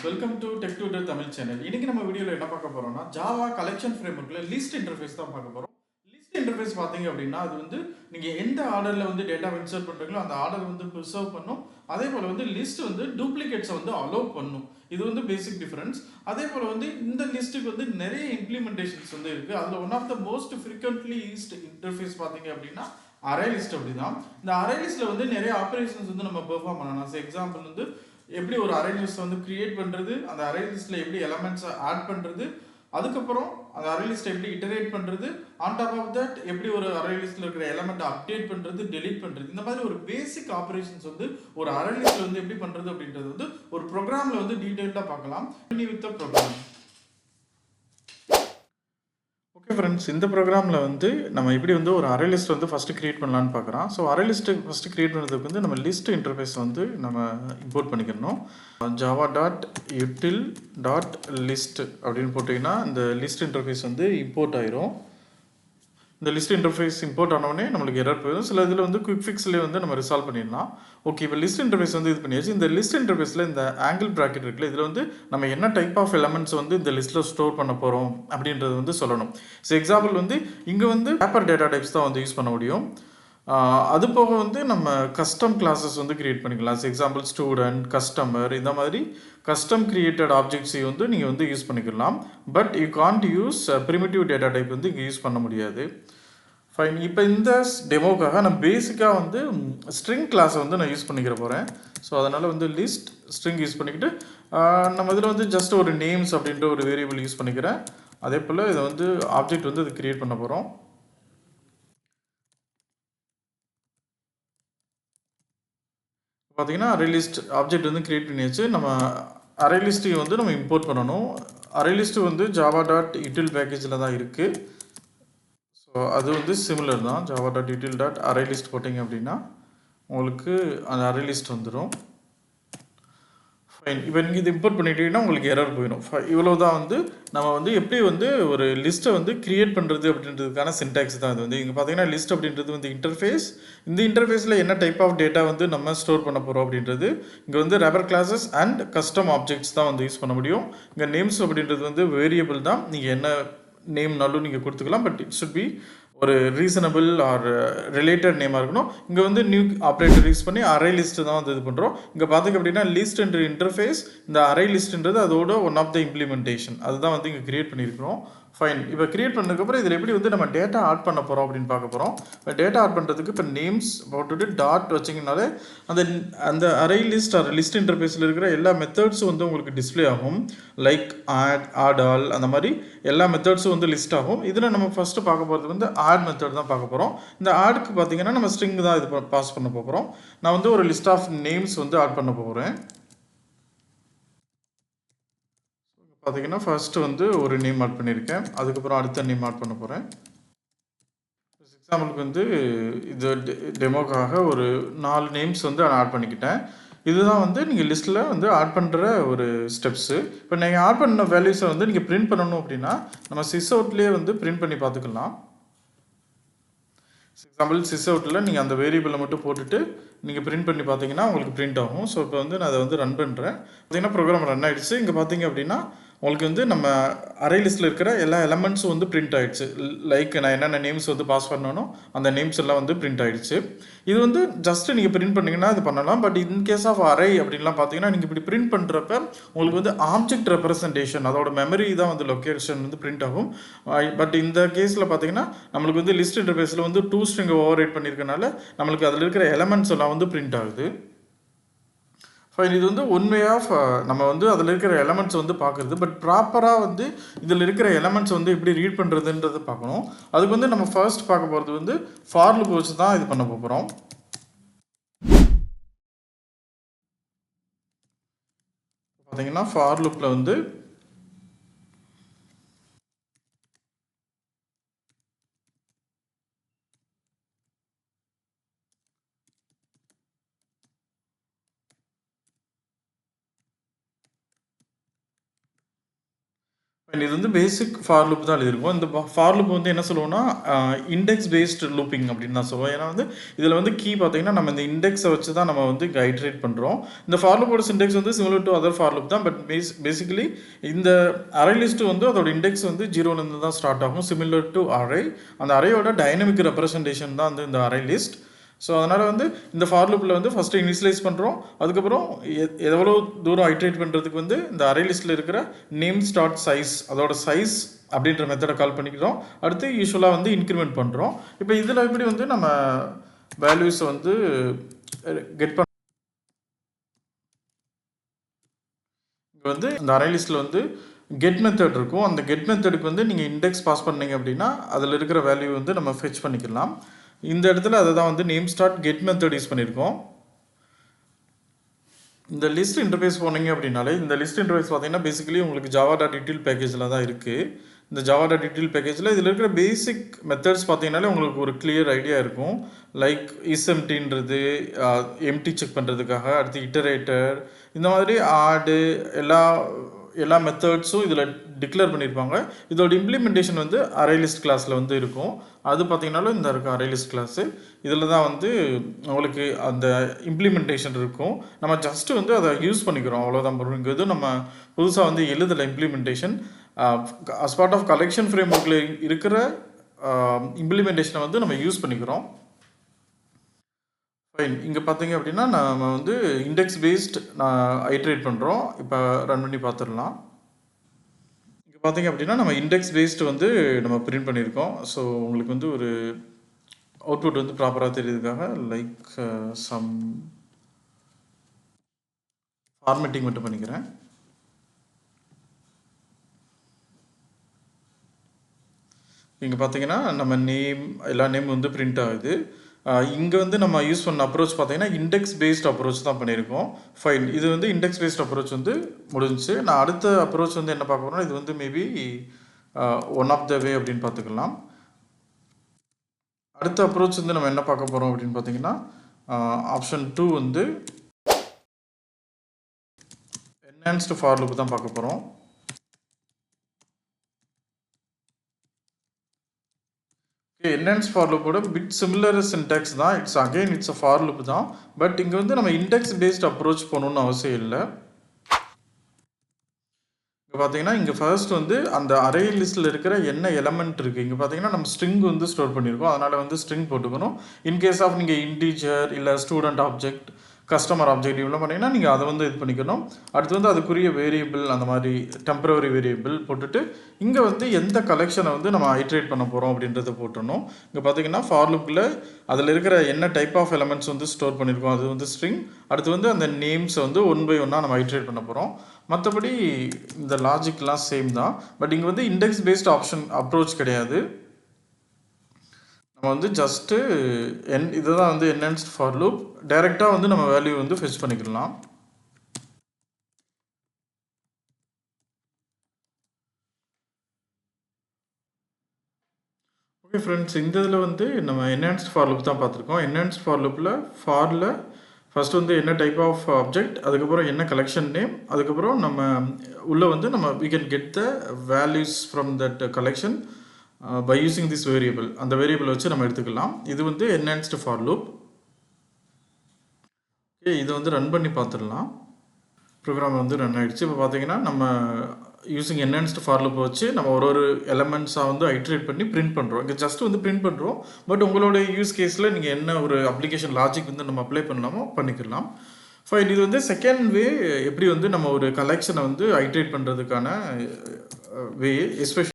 Welcome to tech tutor Tamil channel. இன்னைக்கு நம்ம வீடியோல என்ன பார்க்க போறோம்னா ஜாவா கலெக்ஷன் ஃப்ரேம்வொர்க்ல லிஸ்ட் இன்டர்ஃபேஸ் தான் பார்க்க போறோம். லிஸ்ட் இன்டர்ஃபேஸ் பாத்தீங்க அப்படின்னா அது வந்து நீங்க எந்த ஆர்டர்ல வந்து டேட்டா இன்சர்ட் பண்றீங்களோ அந்த ஆர்டர் வந்து ப்ரிசர்வ் பண்ணும். அதே போல வந்து லிஸ்ட் வந்து டூப்ளிகேட்ஸை வந்து அலோவ் பண்ணும். இது வந்து பேசிக் டிஃபரன்ஸ். அதே போல வந்து இந்த லிஸ்ட்டுக்கு வந்து நிறைய இம்ப்ளிமெண்டேஷன்ஸ் வந்து இருக்கு. அதுல one of the most frequently used interface பாத்தீங்க அப்படின்னா அரே லிஸ்ட் அப்படிதான். இந்த அரே லிஸ்ட்ல வந்து நிறைய ஆபரேஷன்ஸ் வந்து நம்ம பெர்ஃபார்ம் பண்ணலாம். எக்ஸாம்பிள் வந்து எப்படி ஒரு அரே லிஸ்ட் வந்து கிரியேட் பண்ணுறது, அந்த அரே லிஸ்ட்டில் எப்படி எலமெண்ட்ஸை ஆட் பண்ணுறது, அதுக்கப்புறம் அந்த அரே லிஸ்ட்டை எப்படி இட்டரேட் பண்ணுறது, ஆன் டாப் ஆஃப் தட் எப்படி ஒரு அரே லிஸ்ட்டில் இருக்கிற எலமெண்ட்டை அப்டேட் பண்ணுறது, டெலீட் பண்ணுறது, இந்த மாதிரி ஒரு பேசிக் ஆப்ரேஷன்ஸ் வந்து ஒரு அரே லிஸ்ட்டில் வந்து எப்படி பண்ணுறது அப்படின்றது வந்து ஒரு ப்ரோக்ராமில் வந்து டீட்டெயில்டாக பார்க்கலாம். With the program. Okay friends, இந்த ப்ரோக்ராமில் வந்து நம்ம எப்படி வந்து ஒரு அரே லிஸ்ட் வந்து ஃபஸ்ட்டு க்ரியேட் பண்ணலான்னு பார்க்குறோம். So array list first create பண்ணுறதுக்கு வந்து நம்ம லிஸ்ட் இன்டர்ஃபேஸ் வந்து நம்ம இம்போர்ட் பண்ணிக்கணும். java.util.list அப்படின்னு போட்டிங்கன்னா இந்த லிஸ்ட் இன்டர்ஃபேஸ் வந்து இம்போர்ட் ஆயிரும். இந்த லிஸ்ட் இன்டர்ஃபேஸ் இம்போர்ட் ஆனவுடனே நம்மளுக்கு எரர் போயிடும். சில இதில் வந்து குவிக் ஃபிக்ஸ்லேயே வந்து நம்ம ரிசால்வ் பண்ணிடலாம். ஓகே, இப்போ லிஸ்ட் இன்டர்ஃபேஸ் வந்து இது பண்ணியாச்சு. இந்த லிஸ்ட் இன்டர்ஃபேஸில் இந்த ஆங்கிள் ப்ராக்கெட் இருக்குல்ல, இதில் வந்து நம்ம என்ன டைப் ஆஃப் எலமெண்ட்ஸ் வந்து இந்த லிஸ்ட்டில் ஸ்டோர் பண்ண போகிறோம் அப்படின்றது வந்து சொல்லணும். ஸோ எக்ஸாம்பிள் வந்து இங்கே வந்து பேப்பர் டேட்டா டைப்ஸ் தான் வந்து யூஸ் பண்ண முடியும். அது போக வந்து நம்ம கஸ்டம் கிளாஸஸ் வந்து கிரியேட் பண்ணிக்கலாம். எக்ஸாம்பிள் ஸ்டூடெண்ட், கஸ்டமர், இந்த மாதிரி கஸ்டம் கிரியேட்டட் ஆப்ஜெக்ட்ஸை வந்து நீங்கள் வந்து யூஸ் பண்ணிக்கலாம். But you can't use primitive data type வந்து இங்கே யூஸ் பண்ண முடியாது. ஃபைன். இப்போ இந்த டெமோக்காக நான் பேசிக்காக வந்து ஸ்ட்ரிங் கிளாஸை வந்து நான் யூஸ் பண்ணிக்கிற போகிறேன். ஸோ அதனால் வந்து லிஸ்ட் ஸ்ட்ரிங் யூஸ் பண்ணிக்கிட்டு நம்ம இதில் வந்து ஜஸ்ட் ஒரு நேம்ஸ் அப்படின்ற ஒரு வேரியபிள் யூஸ் பண்ணிக்கிறேன். அதே போல் இதை வந்து ஆப்ஜெக்ட் வந்து இது கிரியேட் பண்ண போகிறோம். பார்த்தீங்கன்னா அரே லிஸ்ட் ஆப்ஜெக்ட் வந்து கிரியேட் பண்ணியாச்சு. நம்ம அரே லிஸ்ட்டை வந்து நம்ம இம்போர்ட் பண்ணணும். அரே லிஸ்ட்டு வந்து java.util பேக்கேஜில் தான் இருக்குது. ஸோ அது வந்து சிமிலர் தான். java.util.arraylist போட்டிங்க அப்படின்னா உங்களுக்கு அந்த அரே லிஸ்ட் வந்துடும். ஃபைன். இப்போ நீங்கள் இது இம்போர்ட் பண்ணிட்டீங்கன்னா உங்களுக்கு எரர் போயிடும். இவ்வளோ தான் வந்து நம்ம வந்து எப்படி வந்து ஒரு லிஸ்ட்டை வந்து கிரியேட் பண்ணுறது அப்படின்றதுக்கான சின்டாக்ஸ் தான் இது வந்து. இங்கே பார்த்தீங்கன்னா லிஸ்ட் அப்படின்றது வந்து இன்டர்ஃபேஸ். இந்த இன்டர்ஃபேஸில் என்ன டைப் ஆஃப் டேட்டா வந்து நம்ம ஸ்டோர் பண்ண போகிறோம் அப்படின்றது இங்கே வந்து refer classes and custom objects தான் வந்து யூஸ் பண்ண முடியும். இங்கே நேம்ஸ் அப்படின்றது வந்து வேரியபிள் தான். நீங்கள் என்ன நேம்னாலும் நீங்கள் கொடுத்துக்கலாம். பட் இட் ஷுட் பி ஒரு ரீசனபிள் ஆர் ரிலேட்டட் நேமாக இருக்கணும். இங்கே வந்து நியூ ஆப்ரேட்டர் யூஸ் பண்ணி அரே லிஸ்ட்டு தான் வந்து இது பண்ணுறோம். இங்கே பார்த்திங்க அப்படின்னா லிஸ்ட் என்ற இன்டர்ஃபேஸ், இந்த அரே லிஸ்ட்ன்றது அதோட ஒன் ஆஃப் த இம்ப்ளிமெண்டேஷன் அதுதான் வந்து இங்கே கிரியேட் பண்ணியிருக்கிறோம். ஃபைன். இப்போ கிரியேட் பண்ணதுக்கப்புறம் இதில் எப்படி வந்து நம்ம டேட்டா ஆட் பண்ண போகிறோம் அப்படின்னு பார்க்க போகிறோம். இப்போ டேட்டா ஆட் பண்ணுறதுக்கு இப்போ நேம்ஸ் போட்டுட்டு டாட் வச்சிங்கனாலே அந்த அந்த அரே லிஸ்ட் ஆர் லிஸ்ட் இன்டர்ஃபேஸில் இருக்கிற எல்லா மெத்தட்ஸும் வந்து உங்களுக்கு டிஸ்பிளே ஆகும். லைக் ஆட் ஆல், அந்த மாதிரி எல்லா மெத்தட்ஸும் வந்து லிஸ்ட் ஆகும். இதில் நம்ம ஃபஸ்ட்டு பார்க்க போகிறது வந்து ஆட் மெத்தட் தான் பார்க்க போகிறோம். இந்த ஆடுக்கு பார்த்தீங்கன்னா நம்ம ஸ்ட்ரிங் தான் இது பாஸ் பண்ண போகிறோம். நான் வந்து ஒரு லிஸ்ட் ஆஃப் நேம்ஸ் வந்து ஆட் பண்ண போகிறேன். பார்த்தீங்கன்னா ஃபர்ஸ்ட் வந்து ஒரு நேம் ஆட் பண்ணியிருக்கேன். அதுக்கப்புறம் அடுத்த நேம் ஆட் பண்ண போகிறேன். எக்ஸாம்பிளுக்கு வந்து இது டெமோக்காக ஒரு 4 நேம்ஸ் வந்து நான் ஆட் பண்ணிக்கிட்டேன். இதுதான் வந்து நீங்கள் லிஸ்ட்டில் வந்து ஆட் பண்ணுற ஒரு ஸ்டெப்ஸு. இப்போ நீங்கள் ஆட் பண்ண வேல்யூஸை வந்து நீங்கள் பிரிண்ட் பண்ணணும் அப்படின்னா நம்ம சிஸ் அவுட்லேயே வந்து பிரிண்ட் பண்ணி பார்த்துக்கலாம். எக்ஸாம்பிள் சிஸ் அவுட்டில் நீங்கள் அந்த வேரியபிளை மட்டும் போட்டுட்டு நீங்கள் பிரிண்ட் பண்ணி பார்த்தீங்கன்னா உங்களுக்கு பிரிண்ட் ஆகும். ஸோ இப்போ வந்து நான் அதை வந்து ரன் பண்ணுறேன். பார்த்தீங்கன்னா ப்ரோக்ராம் ரன் ஆகிடுச்சு. இங்கே பார்த்தீங்க அப்படின்னா உங்களுக்கு வந்து நம்ம அரே லிஸ்ட்டில் இருக்கிற எல்லா எலமெண்ட்ஸும் வந்து பிரிண்ட் ஆகிடுச்சு. லைக் நான் என்னென்ன நேம்ஸ் வந்து பாஸ் பண்ணணும் அந்த நேம்ஸ் எல்லாம் வந்து பிரிண்ட் ஆகிடுச்சு. இது வந்து ஜஸ்ட்டு நீங்கள் பிரிண்ட் பண்ணிங்கன்னா இது பண்ணலாம். But in case of array அப்படின்லாம் பார்த்தீங்கன்னா நீங்கள் இப்படி பிரிண்ட் பண்ணுறப்ப உங்களுக்கு வந்து ஆப்ஜெக்ட் ரெப்ரசன்டேஷன், அதோட மெமரி தான் வந்து லொக்கேஷன் வந்து பிரிண்ட் ஆகும். பட் இந்த கேஸில் பார்த்தீங்கன்னா நம்மளுக்கு வந்து லிஸ்ட் இன்டர்ஃபேஸில் வந்து டூ ஸ்ட்ரிங் ஓவர் ரைட் பண்ணியிருக்கனால நம்மளுக்கு அதில் இருக்கிற எலமெண்ட்ஸ் எல்லாம் வந்து பிரிண்ட் ஆகுது. ஃபைன். இது வந்து ஒன் வே ஆஃப் நம்ம வந்து அதில் இருக்கிற எலமெண்ட்ஸ் வந்து பார்க்குறது. பட் ப்ராப்பராக வந்து இதில் இருக்கிற எலமெண்ட்ஸ் வந்து எப்படி ரீட் பண்ணுறதுன்றது பார்க்கணும். அதுக்கு வந்து நம்ம ஃபர்ஸ்ட் பார்க்க போகிறது வந்து ஃபார் லூப் வச்சு தான் இது பண்ண போகிறோம். பார்த்தீங்கன்னா ஃபார் லூப்பில் வந்து இது வந்து பேசிக் ஃபார் லூப் தான் எழுதியிருக்கும். இந்த ஃபார் லூப் வந்து என்ன சொல்லுவோம்னா இண்டெக்ஸ் பேஸ்டு லூப்பிங் அப்படின்னு தான் சொல்லுவோம். ஏன்னா வந்து இதில் வந்து கீ பார்த்தீங்கன்னா நம்ம இந்த இண்டெக்ஸை வச்சு தான் நம்ம வந்து ஐட்ரேட் பண்ணுறோம். இந்த ஃபார் லூப்போட சிண்டெக்ஸ் வந்து similar to other for loop தான். பட் பேசிக்கலி இந்த அரே லிஸ்ட் வந்து அதோட இண்டெக்ஸ் வந்து 0லேருந்து தான் ஸ்டார்ட் ஆகும், சிமிலர் டு அரே. அந்த அரேயோட டைனமிக் ரெப்ரசன்டேஷன் தான் வந்து இந்த அரே லிஸ்ட். ஸோ அதனால் வந்து இந்த ஃபார் லூப்பில் வந்து ஃபஸ்ட்டு இனிஷியலைஸ் பண்ணுறோம். அதுக்கப்புறம் எவ்வளோ தூரம் ஐட்ரேட் பண்ணுறதுக்கு வந்து இந்த அரே லிஸ்ட்டில் இருக்கிற நேம் ஸ்டார்ட் சைஸ், அதோட சைஸ் அப்படின்ற மெத்தடை கால் பண்ணிக்கிறோம். அடுத்து யூஸ்வலாக வந்து இன்க்ரிமெண்ட் பண்ணுறோம். இப்போ இதில் எப்படி வந்து நம்ம வேல்யூஸை வந்து கெட் பண்ண இங்கே வந்து இந்த அரே லிஸ்ட்டில் வந்து கெட் மெத்தட் இருக்கும். அந்த கெட் மெத்தடுக்கு வந்து நீங்கள் இண்டெக்ஸ் பாஸ் பண்ணீங்க அப்படின்னா அதில் இருக்கிற வேல்யூ வந்து நம்ம ஃபெச் பண்ணிக்கலாம். இந்த இடத்துல அதை தான் வந்து name start get method use பண்ணியிருக்கோம். இந்த லிஸ்ட் இன்டர்ஃபேஸ் போனீங்க அப்படின்னாலே இந்த லிஸ்ட் இன்டர்ஃபேஸ் பார்த்தீங்கன்னா பேசிக்கலி உங்களுக்கு java.util பேக்கேஜில் தான் இருக்குது. இந்த java.util பேக்கேஜில் இதில் இருக்கிற பேசிக் மெத்தட்ஸ் பார்த்தீங்கன்னாலே உங்களுக்கு ஒரு கிளியர் ஐடியா இருக்கும். லைக் isEmptyன்றது எம்டி செக் பண்ணுறதுக்காக, அடுத்து இட்டரேட்டர், இந்த மாதிரி ஆடு எல்லா மெத்தட்ஸும் இதில் டிக்ளேர் பண்ணியிருப்பாங்க. இதோட இம்ப்ளிமெண்டேஷன் வந்து அரே லிஸ்ட் கிளாஸில் வந்து இருக்கும். அது பார்த்தீங்கன்னாலும் இந்த இருக்கும் அரே லிஸ்ட் கிளாஸு. இதில் தான் வந்து உங்களுக்கு அந்த இம்ப்ளிமெண்டேஷன் இருக்கும். நம்ம ஜஸ்ட்டு வந்து அதை யூஸ் பண்ணிக்கிறோம், அவ்வளோதான். இங்கே நம்ம புதுசாக வந்து எழுதலை implementation. As part of collection ஃப்ரேம் ஒர்க்கில் இருக்கிற இம்ப்ளிமெண்டேஷனை வந்து நம்ம யூஸ் பண்ணிக்கிறோம். ஃபைன். இங்கே பார்த்தீங்க அப்படின்னா நம்ம வந்து இண்டெக்ஸ் பேஸ்ட் ஐட்ரேட் பண்ணுறோம். இப்போ ரன் பண்ணி பார்த்துடலாம். இங்கே பார்த்தீங்க அப்படின்னா நம்ம இண்டெக்ஸ் பேஸ்டு வந்து நம்ம பிரிண்ட் பண்ணியிருக்கோம். ஸோ உங்களுக்கு வந்து ஒரு அவுட்புட் வந்து ப்ராப்பராக தெரியுதுக்காக லைக் சம் ஃபார்மேட்டிங் மட்டும் பண்ணிக்கிறேன். இங்கே பார்த்தீங்கன்னா நம்ம நேம் எல்லா நேம் வந்து பிரிண்ட் ஆகுது. இங்கே வந்து நம்ம யூஸ் பண்ண அப்ரோச் பார்த்தீங்கன்னா இண்டெக்ஸ் பேஸ்ட் அப்ரோச் தான் பண்ணியிருக்கோம். ஃபைன். இது வந்து இண்டெக்ஸ் பேஸ்ட் அப்ரோச் வந்து முடிஞ்சிச்சு. நான் அடுத்த அப்ரோச் வந்து என்ன பார்க்க போகிறோம்னா இது வந்து மேபி ஒன் ஆஃப் த வே அப்படின்னு பார்த்துக்கலாம். அடுத்த அப்ரோச் வந்து நம்ம என்ன பார்க்க போகிறோம் அப்படின்னு பார்த்தீங்கன்னா ஆப்ஷன் 2 வந்து என்ஹான்ஸ்டு ஃபார் லூப் தான் பார்க்க போகிறோம். என்ஹான்ஸ் ஃபார் லூப்போட பிட் சிமிலர் சின்டாக்ஸ் தான். இட்ஸ் அ ஃபார் லூப் தான். பட் இங்கே வந்து நம்ம இண்டெக்ஸ் பேஸ்ட் அப்ரோச் பண்ணணும்னு அவசியம் இல்லை. இங்கே பார்த்தீங்கன்னா இங்கே ஃபர்ஸ்ட் வந்து அந்த அரே லிஸ்ட்டில் இருக்கிற என்ன எலமெண்ட் இருக்குது. இங்கே பார்த்தீங்கன்னா நம்ம ஸ்ட்ரிங் வந்து ஸ்டோர் பண்ணியிருக்கோம். அதனால் வந்து ஸ்ட்ரிங் போட்டுக்கணும். இன்கேஸ் ஆஃப் நீங்கள் இன்டீஜர் இல்லை ஸ்டூடெண்ட் ஆப்ஜெக்ட், கஸ்டமர் ஆப்ஜெக்டிவ்லாம் பண்ணிங்கன்னா நீங்கள் அதை வந்து இது பண்ணிக்கணும். அடுத்து வந்து அதுக்குரிய வேரியபிள், அந்த மாதிரி டெம்பரவரி வேரியபிள் போட்டுட்டு இங்கே வந்து எந்த கலெக்ஷனை வந்து நம்ம ஐட்ரேட் பண்ண போகிறோம் அப்படின்றத போட்டணும். இங்கே பார்த்தீங்கன்னா ஃபார் லூப்பில் அதில் இருக்கிற என்ன டைப் ஆஃப் எலமெண்ட்ஸ் வந்து ஸ்டோர் பண்ணியிருக்கோம் அது வந்து ஸ்ட்ரிங். அடுத்து வந்து அந்த நேம்ஸை வந்து 1 by 1 நம்ம ஐட்ரேட் பண்ண போகிறோம். மற்றபடி இந்த லாஜிக்லாம் சேம் தான். பட் இங்கே வந்து இண்டெக்ஸ் பேஸ்ட் அப்ரோச் கிடையாது. நம்ம வந்து ஜஸ்ட்டு இதுதான் வந்து என்ஹான்ஸ்ட் ஃபார் லூப். டைரெக்டாக வந்து நம்ம வேல்யூ வந்து ஃபெச் பண்ணிக்கலாம். ஓகே ஃப்ரெண்ட்ஸ், இந்த இதில் வந்து நம்ம என்ஹான்ஸ்ட் ஃபார் லூப் தான் பார்த்துருக்கோம். என்ஹான்ஸ்ட் ஃபார் லூப்பில் ஃபாரில் ஃபஸ்ட்டு வந்து என்ன டைப் ஆஃப் ஆப்ஜெக்ட், அதுக்கப்புறம் என்ன கலெக்ஷன் நேம், அதுக்கப்புறம் நம்ம உள்ளே வந்து நம்ம we can get the values from that collection by using this variable. அந்த வேரியபிள் வச்சு நம்ம எடுத்துக்கலாம். இது வந்து enhanced for loop. ஓகே, இது வந்து ரன் பண்ணி பார்த்துடலாம். ப்ரோக்ராம் வந்து ரன் ஆகிடுச்சு. இப்போ பார்த்தீங்கன்னா நம்ம யூஸிங் enhanced for loop வச்சு நம்ம ஒரு எலமெண்ட்ஸாக வந்து ஐட்ரேட் பண்ணி பிரிண்ட் பண்ணுறோம். இங்கே ஜஸ்ட் வந்து பிரிண்ட் பண்ணுறோம். பட் உங்களோட யூஸ் கேஸில் நீங்கள் என்ன ஒரு அப்ளிகேஷன் லாஜிக் வந்து நம்ம அப்ளை பண்ணலாமோ பண்ணிக்கலாம். ஃபைன். இது வந்து செகண்ட் வே எப்படி வந்து நம்ம ஒரு கலெக்ஷனை வந்து ஐட்ரேட் பண்ணுறதுக்கான வே, எஸ்பெஷலி